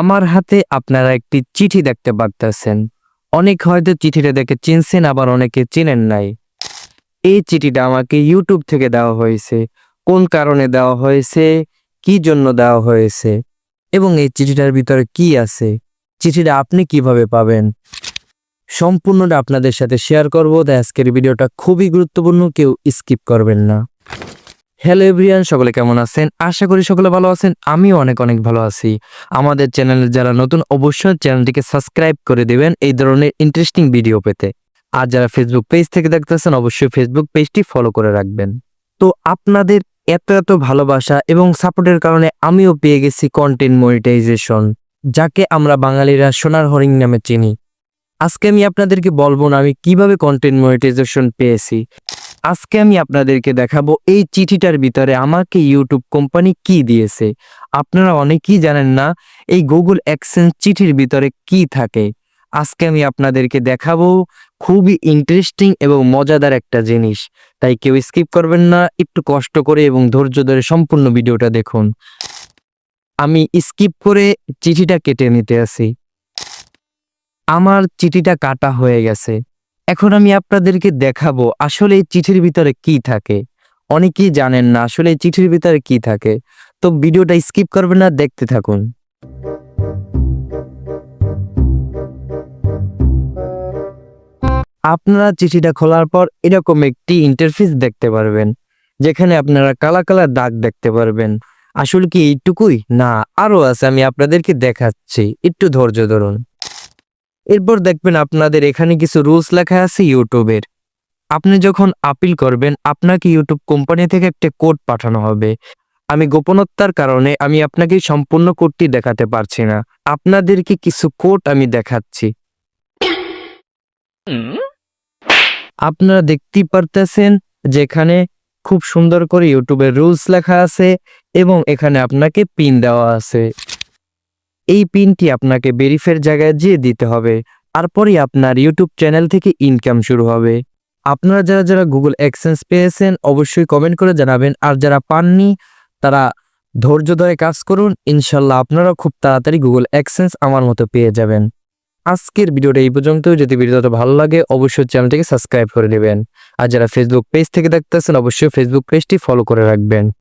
আমার হাতে আপনারা একটি চিঠি দেখতে পারতেছেন। অনেক হয়তো চিঠিটা দেখে চিনছেন, আবার অনেকে চিনেন নাই। এই চিঠিটা আমাকে ইউটিউব থেকে দেওয়া হয়েছে। কোন কারণে দেওয়া হয়েছে, কি জন্য দেওয়া হয়েছে এবং এই চিঠিটার ভিতরে কি আছে, চিঠিটা আপনি কিভাবে পাবেন, সম্পূর্ণটা আপনাদের সাথে শেয়ার করব। তাই আজকের ভিডিওটা খুবই গুরুত্বপূর্ণ, কেউ স্কিপ করবেন না। হ্যালো এভরিওয়ান, সকলে কেমন আছেন? আশা করি সকলে ভালো আছেন। আমিও অনেক অনেক ভালো আছি। আমাদের চ্যানেলে যারা নতুন, অবশ্যই চ্যানেলটিকে সাবস্ক্রাইব করে দিবেন এই ধরনের ইন্টারেস্টিং ভিডিও পেতে। আর যারা ফেসবুক পেজ থেকে দেখতেছেন, অবশ্যই ফেসবুক পেজটি ফলো করে রাখবেন। তো আপনাদের এত এত ভালোবাসা এবং সাপোর্টের কারণে আমিও পেয়ে গেছি কন্টেন্ট মনিটাইজেশন, যাকে আমরা বাঙালিরা সোনার হরিণ নামে চিনি। আজকে আমি আপনাদেরকে বলবো না আমি কিভাবে কন্টেন্ট মনিটাইজেশন পেয়েছি। আজকে আমি আপনাদেরকে দেখাবো এই চিঠিটার ভিতরে আমাকে ইউটিউব কোম্পানি কি দিয়েছে। আপনারা অনেকেই জানেন না এই গুগল অ্যাডসেন্স চিঠির ভিতরে কি থাকে। আজকে আমি আপনাদেরকে দেখাবো, খুবই ইন্টারেস্টিং এবং মজাদার একটা জিনিস। তাই কেউ স্কিপ করবেন না, একটু কষ্ট করে এবং ধৈর্য ধরে সম্পূর্ণ ভিডিওটা দেখুন। আমি স্কিপ করে চিঠিটা কেটে নিতে আসি। আমার চিঠিটা কাটা হয়ে গেছে। এখন আমি আপনাদেরকে দেখাবো আসলে এই চিঠির ভিতরে কি থাকে। অনেকেই জানেন না আসলে এই চিঠির ভিতরে কি থাকে। তো ভিডিওটা স্কিপ করবেন না, দেখতে থাকুন। আপনারা চিঠিটা খোলার পর এরকম একটি ইন্টারফেস দেখতে পারবেন, যেখানে আপনারা কালা কালা দাগ দেখতে পারবেন। আসলে কি এইটুকুই? না, আরো আছে, আমি আপনাদেরকে দেখাচ্ছি, একটু ধৈর্য ধরুন। এরপর দেখবেন আপনাদের এখানে কিছু রুলস লেখা আছে ইউটিউবের। আপনি যখন আপিল করবেন, আপনাকে ইউটিউব কোম্পানি থেকে একটা কোড পাঠানো হবে। আমি গোপনতার কারণে আমি আপনাকে সম্পূর্ণ কোডটি দেখাতে পারছি না। আপনাদেরকে কিছু কোড আমি দেখাচ্ছি। আপনারা দেখতেই পারতেছেন যেখানে খুব সুন্দর করে ইউটিউবের রুলস লেখা আছে এবং এখানে আপনাকে পিন দেওয়া আছে। এই পিনটি আপনাকে ভেরিফাইয়ের জায়গায় যেয়ে দিতে হবে। তারপরই আপনার ইউটিউব চ্যানেল থেকে ইনকাম শুরু হবে। আপনারা যারা যারা গুগল অ্যাডসেন্স পেয়েছেন, অবশ্যই কমেন্ট করে জানাবেন। আর যারা পাননি, তারা ধৈর্য ধরে কাজ করুন। ইনশাল্লাহ আপনারা খুব তাড়াতাড়ি গুগল অ্যাডসেন্স আমার মতো পেয়ে যাবেন। আজকের ভিডিওটা এই পর্যন্ত। যদি ভিডিওটা ভালো লাগে, অবশ্যই চ্যানেলটিকে সাবস্ক্রাইব করে নেবেন। আর যারা ফেসবুক পেজ থেকে দেখতেছেন, অবশ্যই ফেসবুক পেজটি ফলো করে রাখবেন।